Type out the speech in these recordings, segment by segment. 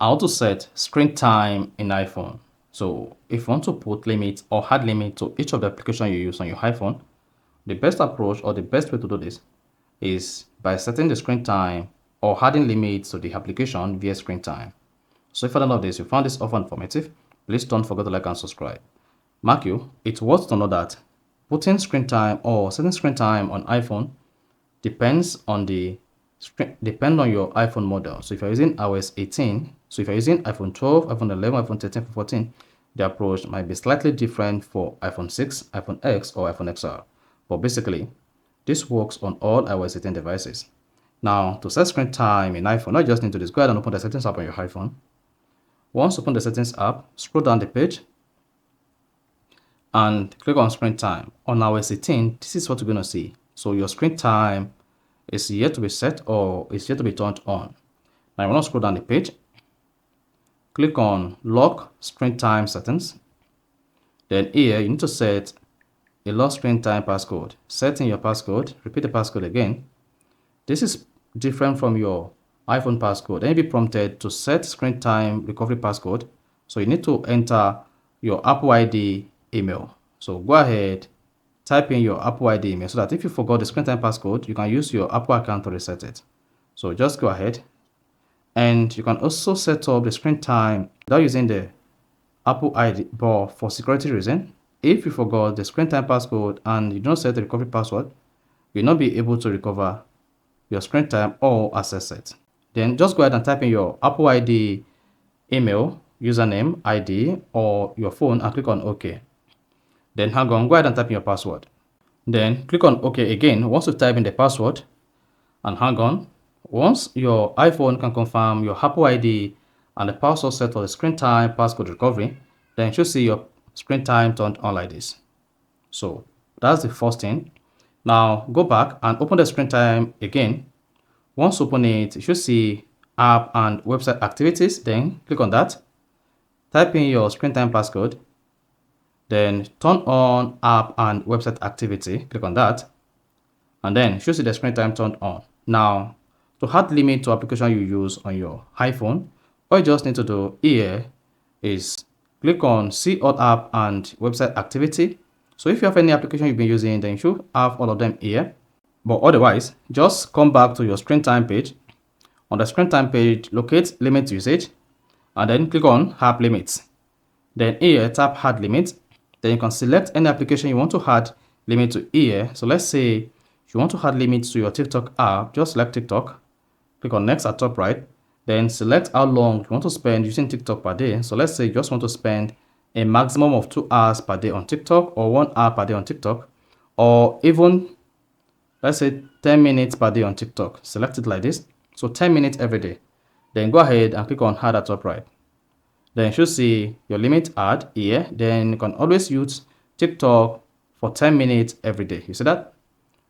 How to set screen time in iPhone. So if you want to put limit or hard limit to each of the applications you use on your iPhone, the best approach or the best way to do this is by setting the screen time or adding limits to the application via screen time. So if you don't know this, you found this often informative, please don't forget to like and subscribe. Mark you, it's worth to know that putting screen time or setting screen time on iPhone depends on your iPhone model. So if you're using iOS 18, so if you're using iPhone 12, iPhone 11, iPhone 13, iPhone 14, the approach might be slightly different for iPhone 6, iPhone X, or iPhone XR. But basically, this works on all iOS 18 devices. Now, to set screen time in iPhone, I just need to go ahead and open the settings app on your iPhone. Once open the settings app, scroll down the page and click on screen time. On iOS 18, this is what you're going to see. So your screen time is yet to be set or is yet to be turned on. Now, I want to scroll down the page. Click on lock screen time settings. Then here you need to set a lock screen time passcode. Set in your passcode. Repeat the passcode again. This is different from your iPhone passcode. Then you'll be prompted to set screen time recovery passcode. So you need to enter your Apple ID email. So go ahead, type in your Apple ID email so that if you forgot the screen time passcode, you can use your Apple account to reset it. So just go ahead. And you can also set up the screen time without using the Apple ID, but for security reason, if you forgot the screen time passcode and you don't set the recovery password, you'll not be able to recover your screen time or access it. Then just go ahead and type in your Apple ID email, username, ID, or your phone and click on OK. Then hang on, go ahead and type in your password. Then click on OK again once you type in the password and hang on. Once your iPhone can confirm your Apple ID and the password set for the screen time passcode recovery, then you should see your screen time turned on like this. So that's the first thing. Now go back and open the screen time again. Once open it, you should see app and website activities. Then click on that. Type in your screen time passcode. Then turn on app and website activity. Click on that. And then you should see the screen time turned on. Now, to add limit to application you use on your iPhone, all you just need to do here is click on see all app and website activity. So if you have any application you've been using, then you should have all of them here. But otherwise, just come back to your screen time page. On the screen time page, locate limit usage and then click on app limits. Then here, tap add limit. Then you can select any application you want to add limit to here. So let's say if you want to add limits to your TikTok app, just select TikTok. Click on next at top right. Then select how long you want to spend using TikTok per day. So let's say you just want to spend a maximum of 2 hours per day on TikTok or 1 hour per day on TikTok, or even let's say 10 minutes per day on TikTok. Select it like this. So 10 minutes every day. Then go ahead and click on add at top right. Then you should see your limit add here. Then you can always use TikTok for 10 minutes every day. You see that?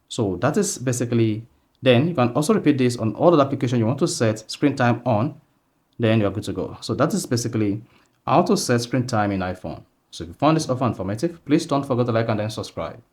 So that is basically, then you can also repeat this on all the applications you want to set screen time on. Then you're good to go. So that is basically how to set screen time in iPhone. So if you found this offer informative, please don't forget to like and then subscribe.